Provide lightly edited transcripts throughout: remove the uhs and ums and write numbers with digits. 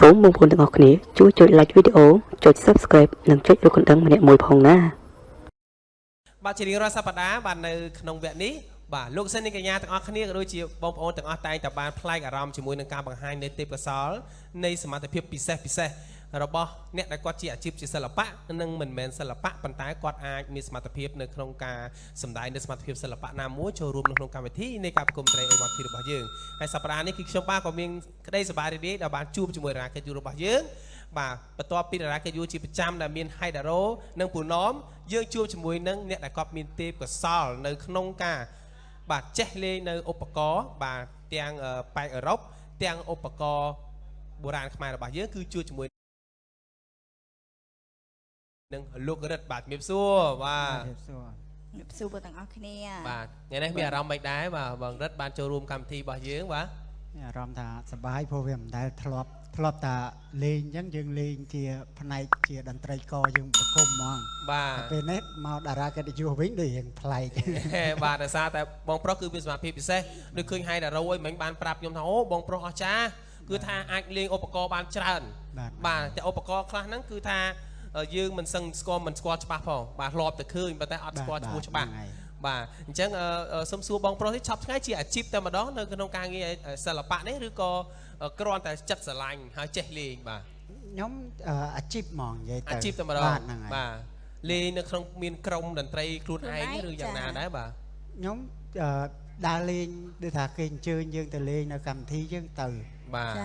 សូមបងប្អូនទាំងអស់គ្នាជួយចុច like វីដេអូចុច subscribe និងចុចរូបកណ្ដឹងម្នាក់មួយផងណាបាទជារៀងរាល់សប្តាហ៍បាទនៅក្នុងវគ្គនេះបាទលោកសិននាងកញ្ញាទាំងអស់គ្នាក៏ដូចជាបងប្អូនទាំងអស់តែងតែបានប្លែកអារម្មណ៍ជាមួយនឹងការបង្ហាញនៃទេពកោសល្យនៃសមត្ថភាពពិសេសរបស់អ្នកដែលគាត់ជាអាជីពជាសិល្បៈនិងមិនមែនសិល្បៈប៉ុន្តែគាត់អាចមានសមត្ថភាពនៅក្នុងការសម្ដែងនៅសមត្ថភាពសិល្បៈណាមួយចូលរួមនៅក្នុងកម្មវិធីនៃការប្រគំត្រីអេវ៉ាន់ធីរបស់យើងហើយសប្តាហ៍នេះគឺខ្ញុំបាទក៏មានក្តីសប្បាយរីករាយដែលបានជួបជាមួយរាជកិច្ចរបស់យើងបាទបន្ទាប់ពីតារាកិច្ចយូជាប្រចាំដែលមានហៃដារ៉ូនិងពូណមយើងជួបជាមួយនឹងអ្នកដែលគាត់មានទេពកោសល្យនៅក្នុងការបាទចេះលេងនៅឧបករណ៍បាទទាំងប៉ែកអឺរ៉ុបទាំងឧបករណ៍បុរាណខ្មែររបស់យើងគឺជួបជាមួយនឹងលោករឹតបាទជំរាបសួរបាទជំរាបសួរបងទាំងអស់គ្នាបាទថ្ងៃនេះមានអារម្មណ៍មិនដែរបាទបងរឹតបានចូលរួមកម្មវិធីរបស់យើងបាទមានអារម្មណ៍ថាសប្បាយព្រោះវាមិនដែលធ្លាប់តែលេងអញ្ចឹងយើងលេងជាផ្នែកជាតន្ត្រីករយើងប្រគំហ្មងបាទពេលនេះមកតារាកិត្តិយសវិញដូចរៀងប្លែកបាទដោយសារតែបងប្រុសគឺមានសមត្ថភាពពិសេសដូចឃើញហៃដារ៉ូអីមិញបានប្រាប់ខ្ញុំថាអូបងប្រុសអស្ចារ្យគឺថាអាចលេងឧបករណ៍បានច្រើនបាទតែឧបករណ៍ខ្លះហ្នឹងគឺថាយើងមិនស្គាល់ច្បាស់ផងបាទធ្លាប់តែឃើញប៉ុន្តែអត់ស្គាល់ឈ្មោះច្បាស់បាទអញ្ចឹងសុំសួរបងប្រុសនេះឆប់ថ្ងៃជាអាជីពតែម្ដងនៅក្នុងការងារសិល្បៈនេះឬក៏គ្រាន់តែចិត្តស្រឡាញ់ហើយចេះលេងបាទខ្ញុំអាជីពហ្មងនិយាយទៅអាជីពតែម្ដងបាទលេងនៅក្នុងមានក្រុមតន្ត្រីខ្លួនឯងឬយ៉ាងណាដែរបាទខ្ញុំដើរលេងដូចថាគេអញ្ជើញយើងទៅលេងនៅកម្មវិធីយើងទៅបាទហ្នឹ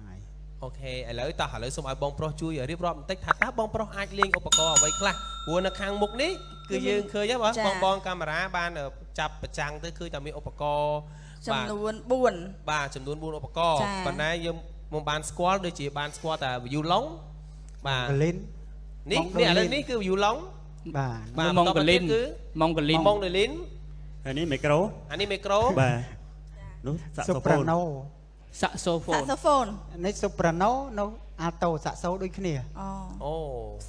ងហើយអូខេឥឡូវសូមឲ្យបងប្រុសជួយរៀបរាប់បន្តិចថាតើបងប្រុសអាចលេងឧបករណ៍អ្វីខ្លះព្រោះនៅខាងមុខនេះគឺយើងឃើញហ៎បងកាមេរ៉ាបានចាប់ប្រចាំងទៅឃើញតែមានឧបករណ៍ចំនួន4បាទចំនួន4ឧបករណ៍ប៉ុន្តែយើងមិនបានស្គាល់ដូចជាបានស្គាល់តែ violon បាទ violin នេះឥឡូវនេះគឺ violon បាទmongolin គឺ mongolin ហើយនេះ micro អានេះ micro បាទនោះ soprano saxophone នេះ soprano នោះ alto saxo ដូចគ្នាអូ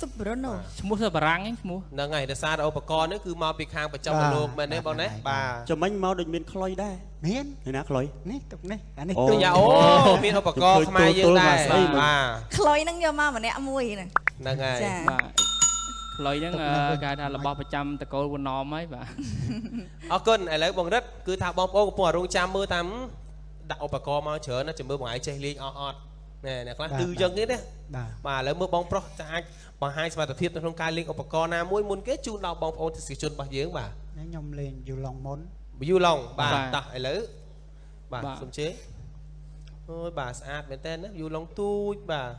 soprano ឈ្មោះសាបារាំងឈ្មោះហ្នឹងហើយដោយសារឧបករណ៍នេះគឺមកពីខាងប្រចាំលោកមែនទេបងណាបាទចំណេញមកដូចមានខ្លុយដែរមានណាខ្លុយនេះទុកនេះអានេះទូយ៉ាអូមានឧបករណ៍ខ្មែរយើងដែរបាទខ្លុយហ្នឹងយកមកម្នាក់មួយហ្នឹងហើយបាទខ្លុយហ្នឹងគេថារបស់ប្រចាំតកូលវណ្ណមហើយបាទអរគុណឥឡូវបងរិទ្ធគឺថាបងប្អូនកំពុងរងចាំមើលតាមដាក់ឧបករណ៍មកច្រើនណាចាំមើលបងឯងចេះលេងអត់អ្នកខ្លះឌឺយ៉ាងនេះណាបាទឥឡូវមើលបងប្រុសអាចបង្ហាញសមត្ថភាពនៅក្នុងការលេងឧបករណ៍ណាមួយមុនគេជូនដល់បងប្អូនទស្សនិកជនរបស់យើងបាទខ្ញុំលេង violon មុន violon បាទតោះឥឡូវបាទសូមជេអូយបាទស្អាតមែនតើណា violon ទូចបាទ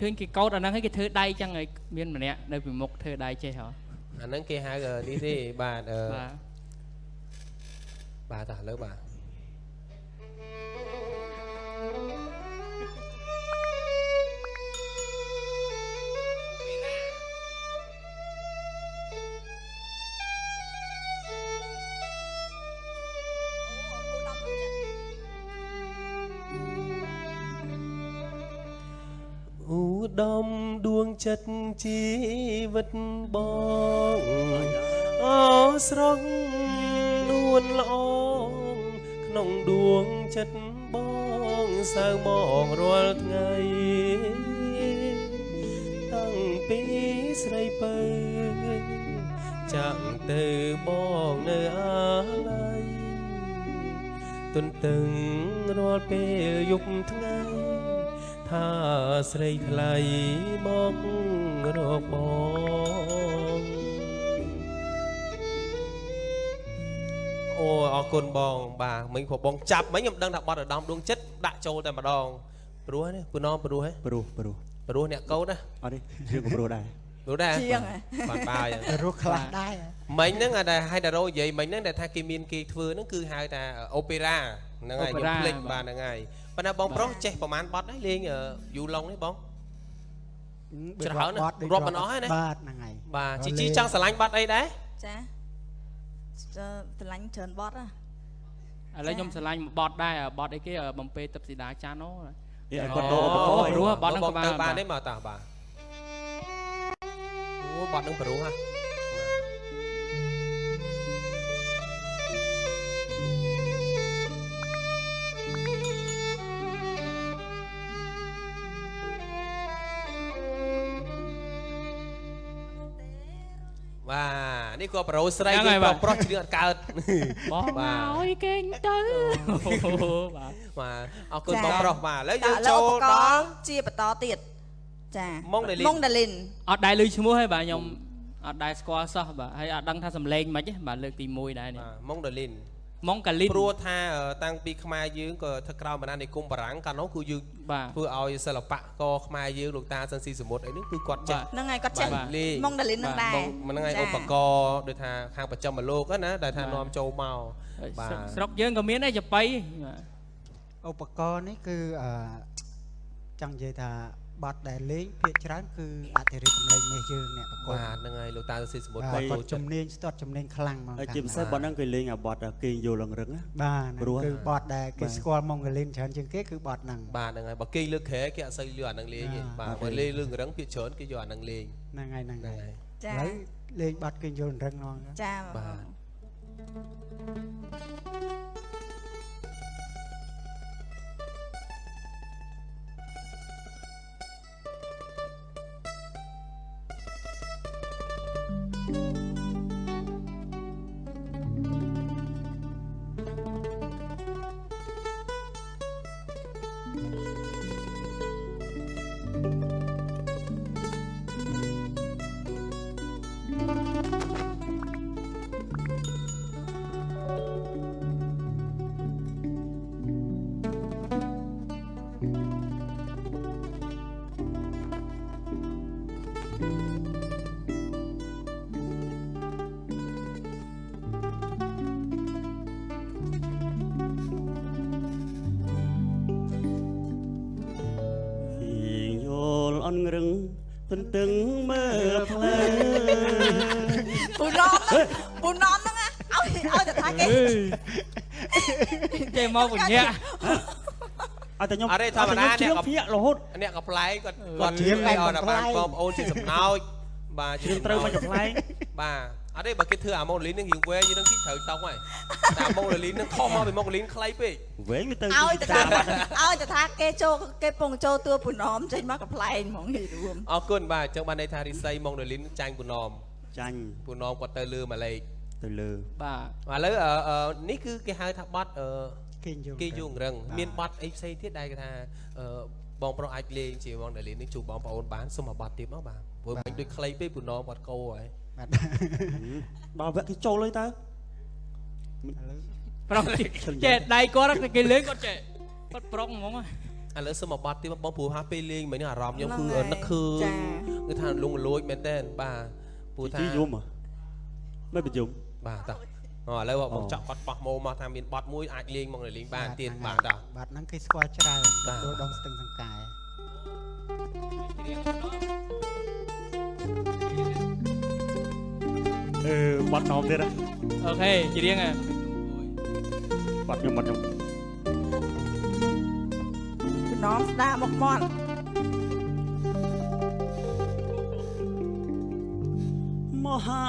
ឃើញគេកោតអាហ្នឹងឲ្យគេធ្វើដៃចឹងឲ្យមានម្នាក់នៅពីមុខធ្វើដៃចេះហ៎អាហ្នឹងគេហៅនេះទេបាទបាទតោះឥឡូវបាទឧត្តមដួងចិត្តជីវិតបងអស្រស់នួនល្អក្នុងដួងចិត្តបងសៅមករាល់ថ្ងៃតាំងពីស្រីពៅចាក់ទៅបងនៅអាឡ័យទន្ទឹងរាល់ពេលយប់ថ្ងៃថាស្រីថ្លៃមករកបងអូអរគុណបងបាទមិញព្រោះបងចាប់មិញខ្ញុំដឹងថាបត់ឧត្តមដួងចិត្តដាក់ចូលតែម្ដងព្រោះនេះពូណមព្រោះហ៎ព្រោះអ្នកកូនណាអត់នេះរឿងព្រោះដែរជាងបាទបាយព្រោះខ្លះដែរមិញហ្នឹងតែហៃដារ៉ូនិយាយមិញហ្នឹងដែលថាគេមានគេធ្វើហ្នឹងគឺហៅថាអូប៉េរ៉ាហ្នឹងហើយខ្ញុំភ្លេចបាទហ្នឹងហើយប៉ុន្តែបងប្រុសចេះប្រហែលបត់ហើយលេងយូឡុងនេះបងច្រើនរាប់មិនអស់ហើយណាបាទហ្នឹងហើយបាទជីចង់ស្រឡាញ់បត់អីដែរចាស្រឡាញ់ច្រើនបត់ហ៎ឥឡូវខ្ញុំស្រឡាញ់បត់ដែរបត់អីគេបំពេទឹកស៊ីដាចាណូនេះឲ្យគាត់ដោឧបករណ៍ព្រោះបត់ហ្នឹងក៏បានទេមកតោះបាទអូបត់នឹងព្រោះហ่ะ បាទនេះក៏ប្រូស្រីយើងប្រុសជ្រៀងអត់កើត បងឲ្យគេងទៅបាទ បាទអរគុណបងប្រុសបាទឥឡូវយើងចូលដល់ ជាបន្តទៀតចា ម៉ុងដាលីន អត់ដែរឮឈ្មោះទេបាទខ្ញុំអត់ដែរស្គាល់សោះបាទហើយអត់ដឹងថាសំឡេងមិនទេបាទលើកទី1ដែរនេះ ម៉ុងដាលីន ម៉ុងកាលីន ព្រោះថាតាំងពីខ្មែរយើងក៏ធ្វើក្រោមបណ្ដានិគមបារាំងកាលនោះគឺយើងធ្វើឲ្យសិល្បករខ្មែរយើងលោកតាសិនស៊ីសមុទ្រអីនេះគឺគាត់ចេះ ហ្នឹងហើយគាត់ចេះម៉ុងដាលីនហ្នឹងដែរ ហ្នឹងហើយឧបករណ៍ដូចថាខាងប្រចាំលោកណាដែលថានាំចូលមកបាទ ស្រុកយើងក៏មានដែរចាប៉ី ឧបករណ៍នេះគឺចង់និយាយថាបាត់ដែលលេងភាគច្រើនគឺអធិរិទ្ធសម្លេងនេះយើងអ្នកប្រកប បាទហ្នឹងហើយលោកតាស៊ីសមុទ្រ គាត់ជំនាញស្ទាត់ជំនាញខ្លាំងមក ជាពិសេសបត់ហ្នឹងគេលេងអាបត់គេយល់លងរឹងណា បាទគឺបត់ដែលគេស្គាល់ម៉ុងកាលីនច្រើនជាងគេគឺបត់ហ្នឹង បាទហ្នឹងហើយបើគេលើកក្រែគេអត់សូវលឺអាហ្នឹងលេងទេបាទបើលេងលឺរឹងភាគច្រើនគេយកអាហ្នឹងលេង ហ្នឹងហើយហ្នឹងហើយ ចា ឥឡូវលេងបត់គេយល់រឹងហ្នឹង ចា បាទ រឹងទន្ទឹងមើលផ្លែ ពូណំហ្នឹងឲ្យតែថាគេ ចេះមកបញ្ញា អត់តែខ្ញុំ អរេធម្មតាអ្នកក៏ ភាករហូត អ្នកក៏ប្លែកគាត់ជ្រៀងឲ្យតែបានបងប្អូនជាសំណោចបាទ ជ្រៀងត្រូវមកចម្លែង បាទអត់ទេបើគេធ្វើអាម៉ូលីននេះយើងវែងយើងនឹងគិតត្រូវតង់ហើយតែអាម៉ូលីននឹងខុសមកពីម៉ូលីនខ្លីពេក វែងវាទៅ ឲ្យតែថាគេពងចូលតួពូណំចេញមកកំ pl ែងហ្មងនិយាយរួម អរគុណបាទអញ្ចឹងបានន័យថារិស័យម៉ុងដាលីនចាញ់ពូណំ ចាញ់ ពូណំគាត់ទៅលើមួយលេខ ទៅលើ បាទ ឥឡូវនេះគឺគេហៅថាបត់ គេយល់គេយងរឹងមានបត់អីផ្សេងទៀតដែលគេថាបងប្រុសអាចលេងជាម៉ុងដាលីននេះជួបបងប្អូនបានសុំមកបត់ទៀតមកបាទព្រោះមិនដូចខ្លីពេកពូណំគាត់កោហើយ បាទ ដល់វគ្គគេចូលហើយតើ ប្រុសចេះដៃគាត់គេលេងគាត់ចេះគាត់ប្រុងហ្មង ឥឡូវសុំមកបត់ទៀតបងព្រោះថាពេលលេងមិញអារម្មណ៍ខ្ញុំគឺនឹកឃើញគឺថាលងលួចមែនតើបាទព្រោះថា ជីយំហ៎មិនបញ្យំ បាទតោះឥឡូវបងចောက်គាត់បោះម៉ូមកថាមានបត់មួយអាចលេងមកលេងបានទៀតបាទតោះ បាទហ្នឹងគេស្គាល់ច្រើនដូចដងស្ទឹងសង្កែ បាត់ណោមទៀត អូខេច្រៀង បាត់ខ្ញុំបាត់ខ្ញុំ ពូណំស្ដារមកមាត់ មហា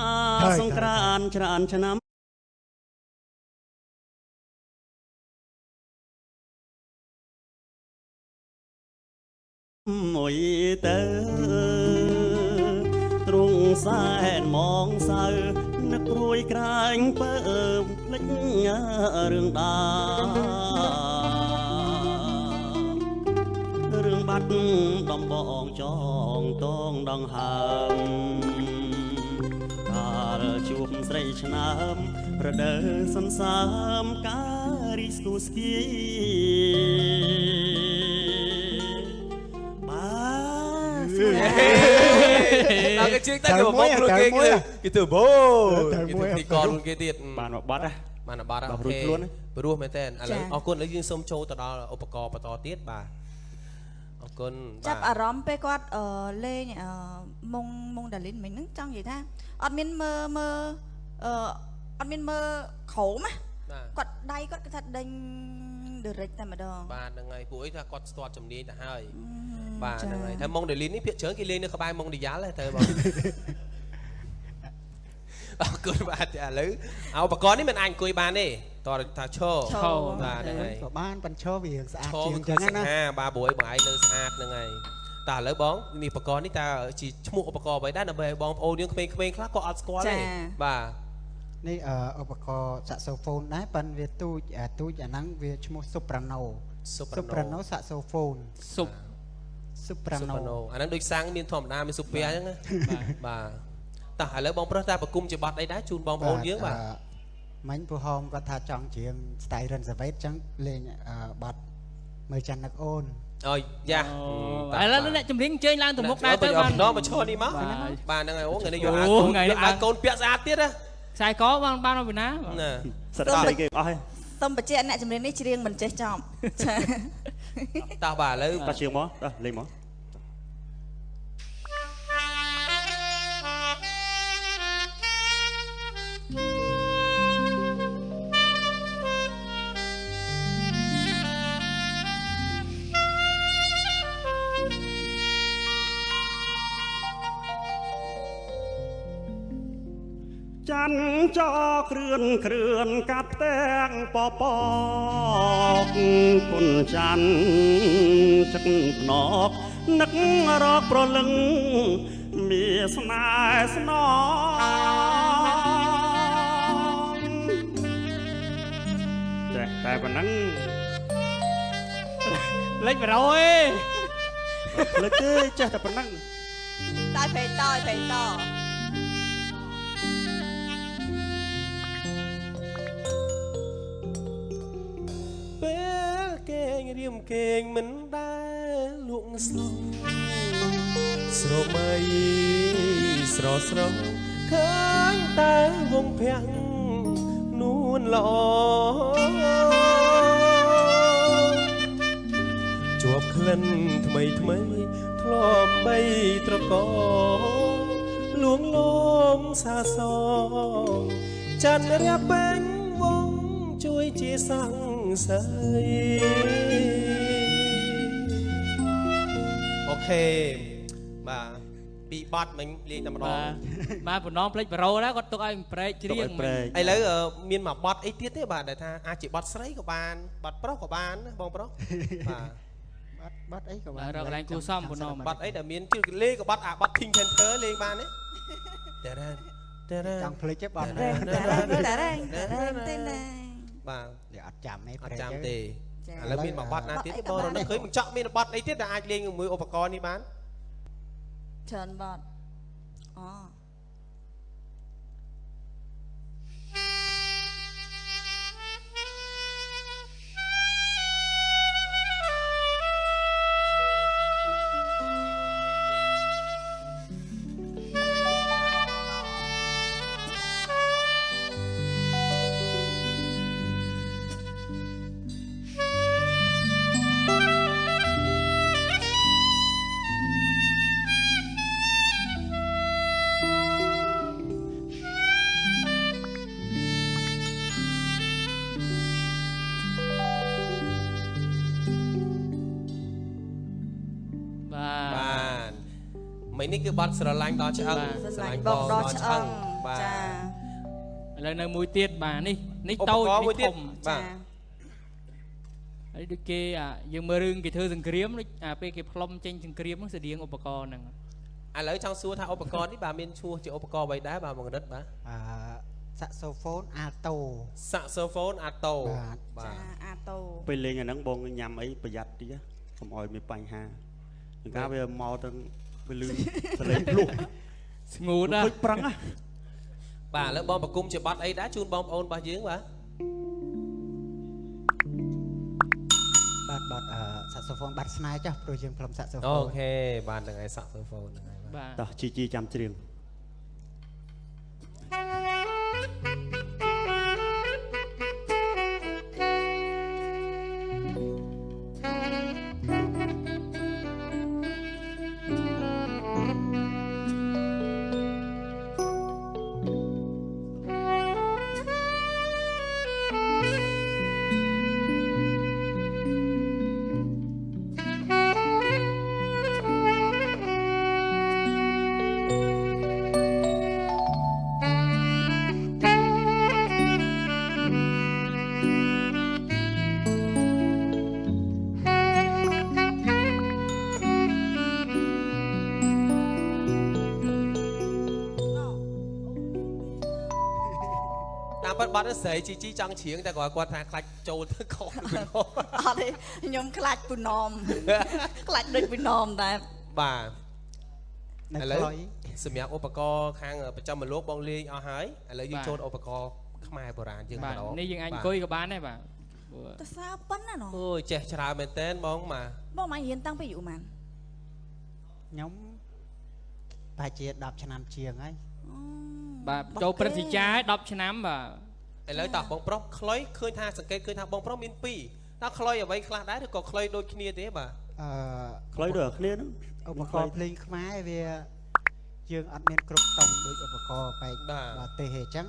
សង្ក្រាន្តច្រើនឆ្នាំមួយទៅទ្រង់សែនมองសៅនឹកព្រួយក្រែងពើភ្លេចរឿងដារឿងបាត់ដំបងចងតងដងហើមកាលជួបស្រីឆ្នើមរដូវសន្សើមការីស្គូស្គីដល់គេជិះទៅគេមកខ្លួនគេទៅបូគេទីកនគេទៀត បានមកបាត់ណា បានបាត់អូខេព្រោះមែនតើឥឡូវអរគុណឥឡូវយើងសូមចូលទៅដល់ឧបករណ៍បន្តទៀតបាទអរគុណ ចាប់អារម្មណ៍ពេលគាត់លេងម៉ុងដាលីនមិញហ្នឹងចង់និយាយថាអត់មានមើលអត់មានមើលក្រោមណាគាត់ដៃគាត់គឺថាដេញ direct តែម្ដងបាទហ្នឹងហើយពួកអីថាគាត់ស្ទាត់ជំនាញទៅហើយបាទហ្នឹងហើយថាម៉ុងដាលីននេះភាគច្រើនគេលេងនៅក្បែរម៉ុងឌីយ៉ាល់ទេបងអរគុណបាទឥឡូវឧបករណ៍នេះមិនអាចអង្គុយបានទេតើថាឈរបាទហ្នឹងហើយ ក៏បានបញ្ឈរវាស្អាតជាង ចឹងណាបាទព្រោះឯងបងឯងនៅស្អាតហ្នឹងហើយ តាឥឡូវបងនេះឧបករណ៍នេះតើជាឈ្មោះឧបករណ៍អ្វីដែរដើម្បីឲ្យបងប្អូនយើងក្មេងៗខ្លះក៏អត់ស្គាល់ទេបាទ នេះឧបករណ៍សាក់សូហ្វូនដែរប៉ុន្តែវាទូចអាហ្នឹងវាឈ្មោះ soprano soprano saxophone soprano អាហ្នឹងដូចសាំងមានធម្មតាមានស៊ូពេអញ្ចឹងណាបាទតោះឥឡូវបងប្រុសតើប្រគំជាបទអីដែរជូនបងប្អូនយើងបាទមិញពូហោមគាត់ថាចង់ច្រៀង style run savage អញ្ចឹងលេងបទមើលចាន់នឹកអូនអូយយ៉ាឥឡូវអ្នកចម្រៀងជើញឡើងទៅមុខដែរទៅបានណោមកឈរនេះមកបាទហ្នឹងហើយអូថ្ងៃនេះយកអាកូនពាក់ស្អាតទៀតណាខ្សែកបានពីណាណាសិតតែគេអស់ហើយសុំបញ្ជាក់អ្នកចម្រៀងនេះច្រៀងមិនចេះចប់ចាតោះបាទឥឡូវតោះច្រៀងមកតោះលេងមកចាន់ចោគ្រឿនកាត់ទាំងពពកគុណចាន់ចឹកភ្នកនឹករកប្រលឹងមានស្នេហ៍ស្នងចេះតែប៉ុណ្ណឹងលេច100ឯងលេចទេចេះតែប៉ុណ្ណឹងតែព្រៃតពេលគេងរៀមគេងមិនដែលលក់ស្លងស្រមៃស្រឃើញតែវងភាំងនួនល្អជាប់ក្លិនថ្មីធ្លាប់បីត្រកលួងលោមសាសច័ន្ទរាពេញវងជួយជាសង្ស័យអូខេបាទពីបត់មិញលេងតែម្ដងបាទបំណងផ្លេចប្រូដែរគាត់ទុកឲ្យប្រែកច្រៀងឥឡូវមានមួយបត់អីទៀតទេបាទដែលថាអាចជាបត់ស្រីក៏បានបត់ប្រុសក៏បានណាបងប្រុសបាទបត់អីក៏បានរកកន្លែងគូសំបំណងបត់អីដែលមានជឿលេងក៏បត់អាបត់ Pink Panther លេងបានទេចង់ភ្លេចទេបត់បាទវាអត់ចាំទេអត់ចាំទេឥឡូវមានមួយបត់ណាទៀតបងរនឹកឃើញមិនចង់មានបត់អីទៀតដែលអាចលេងជាមួយឧបករណ៍នេះបានច្រើនបត់អូនេះគឺបត់ស្រឡាញ់ដល់ឆ្អឹងស្រឡាញ់បងដល់ឆ្អឹងបាទឥឡូវនៅមួយទៀតបាទនេះតូចនេះធំបាទហើយដូចគេយើងមើលរឿងគេធ្វើសង្គ្រាមដូចពេលគេផ្លុំចេញសង្គ្រាមហ្នឹងស្តៀងឧបករណ៍ហ្នឹងឥឡូវចង់សួរថាឧបករណ៍នេះបាទមានឈ្មោះជាឧបករណ៍អ្វីដែរបាទបងរិទ្ធបាទsaxophone alto saxophone alto បាទalto ពេលលេងអាហ្នឹងបងញ៉ាំអីប្រយ័ត្នតិចកុំឲ្យមានបញ្ហាចង្ការវាមកទៅវាលឺសលេងភ្លុះស្ងួតណាដូចប្រឹងណាបាទឥឡូវបងប្រគំជាបទអីដែរជូនបងប្អូនរបស់យើងបាទបទsaxophone បាត់ស្នេហ៍ចាស់ព្រោះយើងផ្លុំ saxophone អូខេបានហ្នឹងហើយ saxophone ហ្នឹងហើយបាទតោះជីចាំច្រៀង បាត់ស្រីជីចង់ជ្រៀងតែគាត់ថាខ្លាច់ចូលទៅខុសពីនោះ អត់ទេខ្ញុំខ្លាចពូណមខ្លាចដូចពូណមតែ បាទ នៅ ឥ ខ្ល ឡូវ យ សម្រាប់ឧបករណ៍ខាងប្រចាំមលោកបងលេងអស់ហើយឥឡូវយើងចូលឧបករណ៍ខ្មែរបុរាណយើង បាទ ម្ដង នេះយើងអាចអង្គុយក៏បានដែរបាទ ទៅសើប៉ុណ្ណាណោះ អូយចេះច្រើនមែនតើបងបាទ បងមករៀនតាំងពីយូរម៉ាន ខ្ញុំប្រហែលជា10ឆ្នាំជាងហើយ បាទចូលព្រឹត្តិការណ៍10ឆ្នាំបាទ ឥឡូវតោះបងប្រុសខ្លុយឃើញថាសង្កេតឃើញថាបងប្រុសមាន2តើខ្លុយអ្វីខ្លះដែរឬក៏ខ្លុយដូចគ្នាទេបាទ ខ្លុយដូចគ្នាហ្នឹង ឧបករណ៍ភ្លេងខ្មែរវាយើងអត់មានគ្រប់តង់ដូចឧបករណ៍បែបបាទទេអញ្ចឹង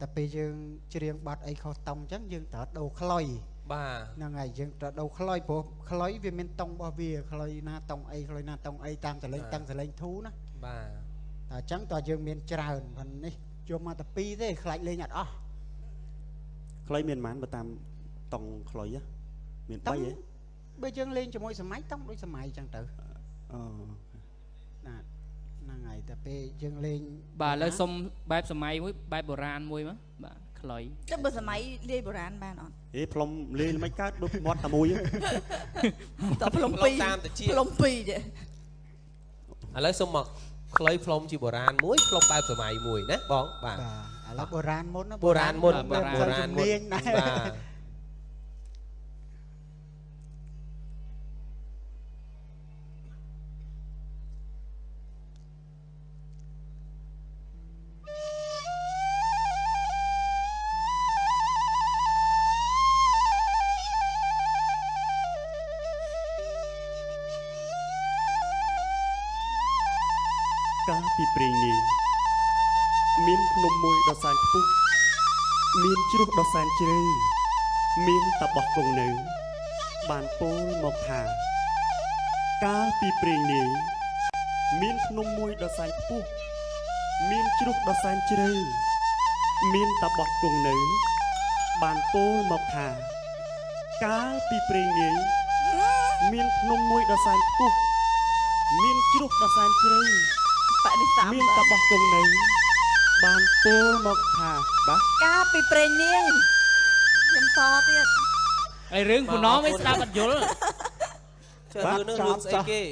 តែពេលយើងច្រៀងបទអីខុសតង់អញ្ចឹងយើងត្រូវដូរខ្លុយ បាទ ហ្នឹងហើយយើងត្រូវដូរខ្លុយព្រោះខ្លុយវាមានតង់របស់វាខ្លុយណាតង់អីខ្លុយណាតង់អីតាមសលេងតាំងសលេងធូណា បាទ តែអញ្ចឹងតើយើងមានច្រើនប៉ុន្តែនេះយកមកតែ2ទេខ្លាចលេងអត់អស់ ខ្លុយមានប៉ុន្មានបើតាមតង់ខ្លុយមាន3ហ៎ បើយើងលេងជាមួយសម័យតង់ដូចសម័យអញ្ចឹងទៅ អូ ណាហ្នឹងហើយតែពេលយើងលេង បាទឥឡូវសុំបែបសម័យមួយបែបបុរាណមួយមកបាទខ្លុយ តែបើសម័យលាយបុរាណបានអត់ ហេផ្លុំលេងមិនកើតដូចមាត់តែមួយ តផ្លុំ2 តាមតិច ផ្លុំ2ទេ ឥឡូវសុំមកខ្លុយផ្លុំជាបុរាណមួយផ្លុំបែបសម័យមួយណាបងបាទ បាទឥឡូវបុរាណមុនណា បុរាណមុន បុរាណមុនណា បាទ កាលពីព្រេងនាយមានភ្នំមួយដ៏សែនខ្ពស់មានជ្រោះដ៏សែនជ្រៅមានតាបោះគង់នៅបានពោលមកថាកាលពីព្រេងនាយមានភ្នំមួយដ៏សែនខ្ពស់មានជ្រោះដ៏សែនជ្រៅមានតាបោះគង់នៅបានពោលមកថាកាលពីព្រេងនាយមានភ្នំមួយដ៏សែនខ្ពស់មានជ្រោះដ៏សែនជ្រៅ បដិសាម មានតាបោះគង់នៅបានពោលមកថាបាទ កាពីប្រេងនាងខ្ញុំតទៀត ហើយរឿងពូណមិនស្ដាប់អត់យល់ ចុះរឿងស្អីគេ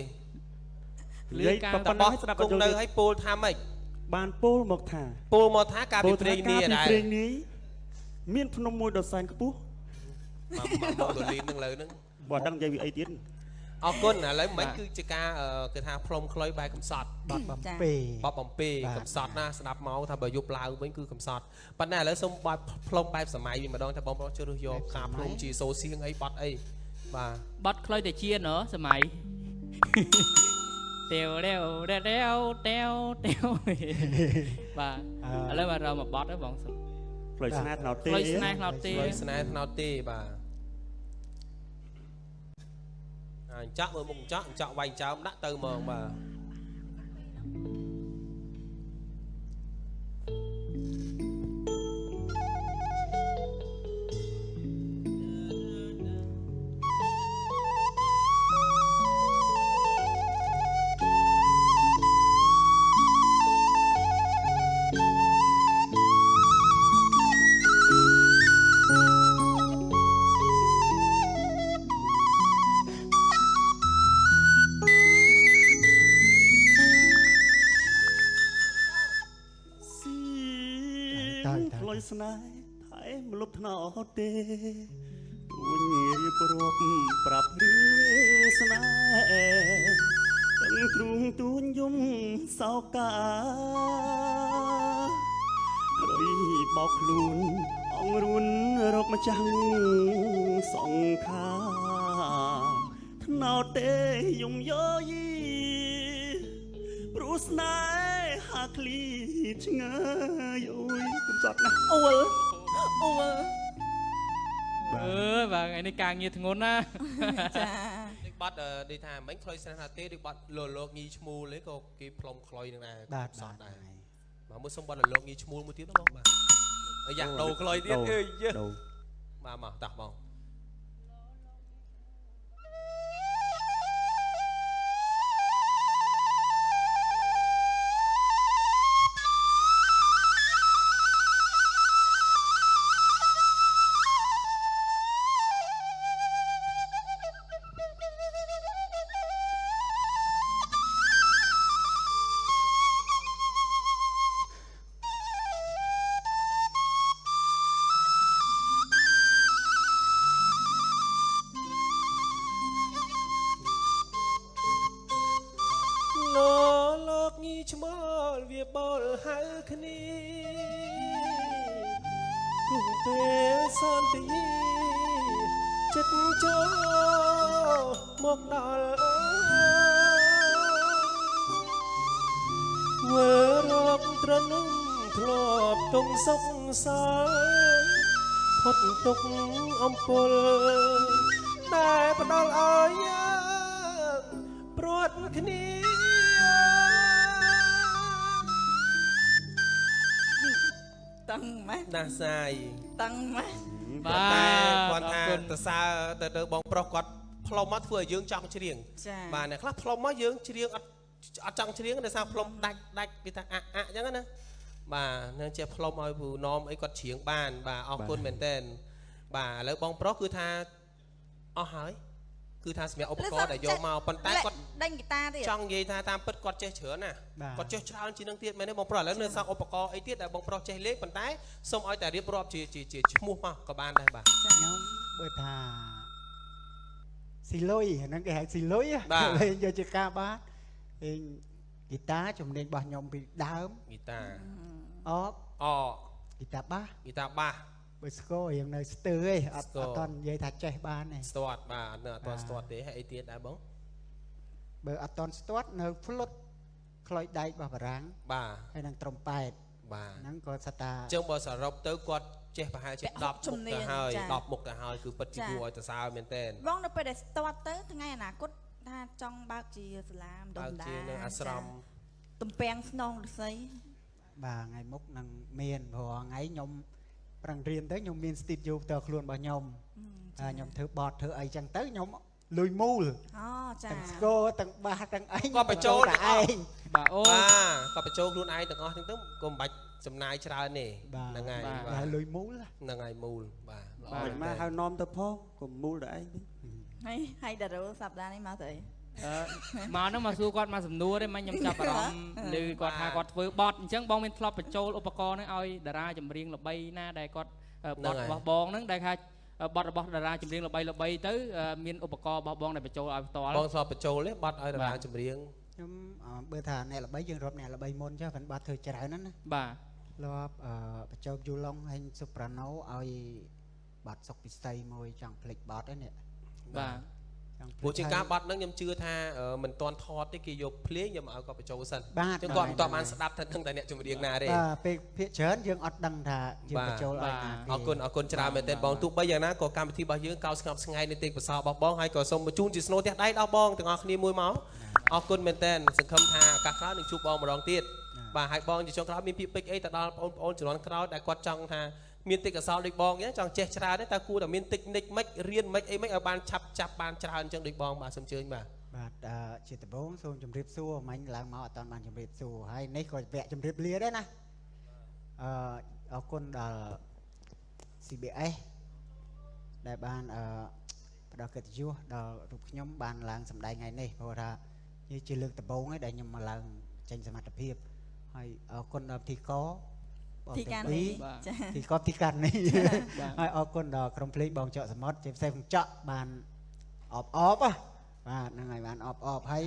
និយាយប៉ុណ្ណោះស្ដាប់ គង់នៅឲ្យពោលថាម៉េច បានពោលមកថា ពោលមកថាកាលពីព្រេងនាយដែរ ព្រេងនាយមានភ្នំមួយដ៏សែនខ្ពស់ មកលីននឹងលើហ្នឹង បើដឹងនិយាយវាអីទៀត អរគុណឥឡូវមិនគឺជាការគេថាផ្លុំខ្លុយបែបកំសត់ បាត់បំពេ បបបំពេកំសត់ណាស្ដាប់មកថាបើយប់ឡើងវិញគឺកំសត់ប៉ុន្តែឥឡូវសូមបាត់ផ្លុំបែបសម័យវិញម្ដងថាបងប្រុសជ្រើសយកការផ្លុំជាសូសៀងអីបាត់អីបាទ បាត់ខ្លុយតែជាណ៎សម័យ តេវតេវតេវតេវតេវតេវបាទឥឡូវមករកមកបត់ទៅបងសុំ ផ្លូវស្នេហ៍ថ្នោតទេ ខ្លុយស្នេហ៍ខ្លោតទេ ខ្លុយស្នេហ៍ថ្នោតទេបាទអញ្ចាក់មើលមុខអញ្ចាក់វាយចោមដាក់ទៅហ្មងបាទ ផ្លូវស្នេហ៍ថែមលុបថ្នោតទេទួញរៀបរាប់ប្រាប់រឿងស្នេហ៍ទាំងទ្រូងទួញយំសោកាក្រោយបោកខ្លួនអងរួនរកម្ចាំងសង្ខាថ្នោតទេយំយោយីព្រោះស្នេហ៍ហាក្លីឆ្ងាយអូយកំសត់ណាស់ អ៊ូលអ៊ូល អើយបាទថ្ងៃនេះការងារធ្ងន់ណា ចា ដូចបាត់ដូចថាមិញខ្លុយស្នេហ៍ថាទេដូចបាត់លោកញីឈ្មោលទេក៏គេផ្លុំខ្លុយនឹងដែរ បាទ សតដែរបាទមួយសុំបាត់លោកញីឈ្មោលមួយទៀតណាបងបាទហើយយ៉ាងដោខ្លុយទៀតអើយយេបាទមកតាស់បង hៅគ្នាគុំពេលសន្តិចិត្តចូលមកដល់វើរកត្រនំធ្លាប់ទុំសុខសល់ផុតទុកអំពុលតែផ្ដល់ឲ្យយើងព្រួតគ្នាតឹងម៉េច ណាស់សាយ តឹងម៉េច បាទតែគាត់ថាទៅសើទៅបងប្រុសគាត់ផ្លុំមកធ្វើឲ្យយើងចង់ច្រៀងបាទអ្នកខ្លះផ្លុំមកយើងច្រៀងអត់ចង់ច្រៀងដោយសារផ្លុំដាច់គេថាអញ្ចឹងណាបាទនឹងចេះផ្លុំឲ្យពូណមអីគាត់ច្រៀងបានបាទអរគុណមែនតើបាទឥឡូវបងប្រុសគឺថាអស់ហើយគឺថាសម្រាប់ឧបករណ៍ដែលយកមកប៉ុន្តែគាត់ដេញហ្គីតាទៀតចង់និយាយថាតាមពិតគាត់ចេះច្រើនណាគាត់ចេះច្រើនជាងនឹងទៀតមែនទេបងប្រុសឥឡូវនៅសល់ឧបករណ៍អីទៀតដែលបងប្រុសចេះលេងប៉ុន្តែសូមឲ្យតែរៀបរាប់ជាឈ្មោះមកក៏បានដែរបាទខ្ញុំបើថាស៊ីលុយហ្នឹងគេហៅស៊ីលុយលេងយកជាការបាទលេងហ្គីតាជំនាញរបស់ខ្ញុំពីដើមហ្គីតាអហ្គីតាបាសបើស្គររៀងនៅស្ទើឯងអត់តន់និយាយថាចេះបានទេស្ទាត់បាទនៅអត់តន់ស្ទាត់ទេហើយអីទៀតដែរបងបើអត់តន់ស្ទាត់នៅផ្លុតខ្លុយដែករបស់បារាំងបាទហើយនឹងត្រំប៉ែតបាទហ្នឹងក៏ស្តាអញ្ចឹងបើសរុបទៅគាត់ចេះប្រហែលជា10មុខទៅហើយ10មុខទៅហើយគឺពិតជាគួរឲ្យសរសើរមែនទែនបងនៅពេលដែលស្ទាត់ទៅថ្ងៃអនាគតថាចង់បើកជាសាលាម្ដុំដាជានៅអាស្រមទំពាំងស្នងឫស្សីបាទថ្ងៃមុខនឹងមានព្រោះថ្ងៃខ្ញុំប្រឹងរៀនទៅខ្ញុំមានស្ទីឌីយោផ្ទាល់ខ្លួនរបស់ខ្ញុំខ្ញុំធ្វើបទធ្វើអីចឹងទៅខ្ញុំលុយមូលអូចាទាំងស្គរទាំងបាសទាំងអីក៏បញ្ចូលតែឯងបាទអូក៏បញ្ចូលខ្លួនឯងទាំងអស់ហ្នឹងទៅក៏មិនបាច់ចំណាយច្រើនទេហ្នឹងហើយបាទលុយមូលហ្នឹងហើយមូលបាទមិនមកហៅនាំទៅផងក៏មូលតែឯងហើយតារោសប្តាហ៍នេះមកទៅមកហ្នឹងមកសួរគាត់មកសំណួរទេមិនខ្ញុំចាប់អារម្មណ៍ឮគាត់ថាគាត់ធ្វើបទអញ្ចឹងបងមានធ្លាប់បញ្ចូលឧបករណ៍ហ្នឹងឲ្យតារាចម្រៀងល្បីណាដែលគាត់បទរបស់បងហ្នឹងដែលថាបទរបស់តារាចម្រៀងល្បីទៅមានឧបករណ៍របស់បងដែលបញ្ចូលឲ្យផ្ទាល់បងធ្លាប់បញ្ចូលទេបទឲ្យតារាចម្រៀងខ្ញុំបើថាអ្នកល្បីយើងរាប់អ្នកល្បីមុនចុះមិនបាត់ធ្វើច្រើនណាណាបាទធ្លាប់បញ្ចូលយូឡុងហើយសូប្រាណូឲ្យបាត់សុកពិសីមួយចង់ផ្លេចបទហ្នឹងបាទព្រោះជាការបាត់ហ្នឹងខ្ញុំជឿថាមិនទាន់ថតទេគេយកភ្លេងខ្ញុំឲ្យគាត់បញ្ចូលសិនចឹងគាត់មិនទាន់បានស្ដាប់ថាទាំងតែអ្នកចម្រៀងណាទេបាទពេលភាគច្រើនយើងអត់ដឹងថាយើងបញ្ចូលឲ្យណាអរគុណច្រើនមែនទែនបងទោះបីយ៉ាងណាក៏កម្មវិធីរបស់យើងកោស្ងប់ស្ងាយនៃទេពកោសល្យរបស់បងហើយក៏សូមបញ្ជូនជាស្នូទះដៃដល់បងទាំងអស់គ្នាមួយមកអរគុណមែនទែនសង្ឃឹមថាឱកាសក្រោយនឹងជួបបងម្ដងទៀតបាទហើយបងជាចុងក្រោយមានពាក្យពេចន៍អីទៅដល់បងប្អូនជំនាន់ក្រោយដែលគាត់ចង់ថាមានទេពកោសល្យដូចបងអញ្ចឹងចង់ចេះច្រើនទេតើគួរតែមានតិចនិចមិនរៀនមិនអីមិនឲ្យបានឆាប់ចាប់បានច្រើនអញ្ចឹងដូចបងបាទសូមអញ្ជើញបាទជាដំបូងសូមជម្រាបសួរមិញឡើងមកអត់បានជម្រាបសួរហើយនេះក៏វគ្គជម្រាបលាដែរណាអរគុណដល់ CBS ដែលបានផ្ដល់កិត្តិយសដល់រូបខ្ញុំបានឡើងសម្ដែងថ្ងៃនេះព្រោះថានេះជាលើកដំបូងហើយដែលខ្ញុំមកឡើងចេញសមត្ថភាពហើយអរគុណដល់ទីកទីកាន់នេះទីកាន់នេះហើយអរគុណដល់ក្រុមភ្លេងបងចော့សមុទ្រជាពិសេសបងចော့បានអបបាទហ្នឹងហើយបានអបហើយ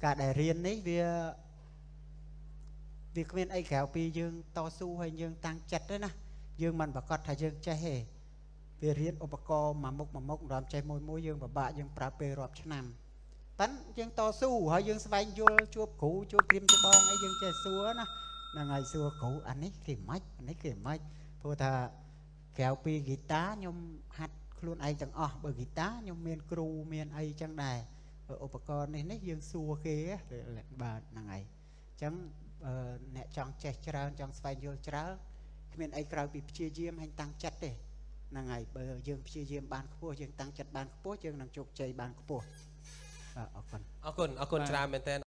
ការដែលរៀននេះវាគ្មានអីក្រៅពីយើងតស៊ូហើយយើងតាំងចិត្តទេណាយើងមិនប្រកាសថាយើងចេះទេវារៀនឧបករណ៍មួយមុខរំចេះមួយយើងពិបាកយើងប្រើពេលរាប់ឆ្នាំប៉ិនយើងតស៊ូហើយយើងស្វែងយល់ជួបគ្រូជួបព្រាមច្បងអីយើងចេះសួរណាហ្នឹងហើយសួរគ្រូអានេះគេម៉េចអានេះគេម៉េចព្រោះថាក្រៅពីហ្គីតាខ្ញុំហាត់ខ្លួនឯងទាំងអស់បើហ្គីតាខ្ញុំមានគ្រូមានអីចឹងដែរឧបករណ៍នេះយើងសួរគេបាទហ្នឹងហើយអញ្ចឹងអ្នកចង់ចេះច្រើនចង់ស្វែងយល់ច្រើនគ្មានអីក្រៅពីព្យាយាមហើយតាំងចិត្តទេហ្នឹងហើយបើយើងព្យាយាមបានខ្ពស់យើងតាំងចិត្តបានខ្ពស់យើងនឹងជោគជ័យបានខ្ពស់អរគុណច្រើនមែនតើ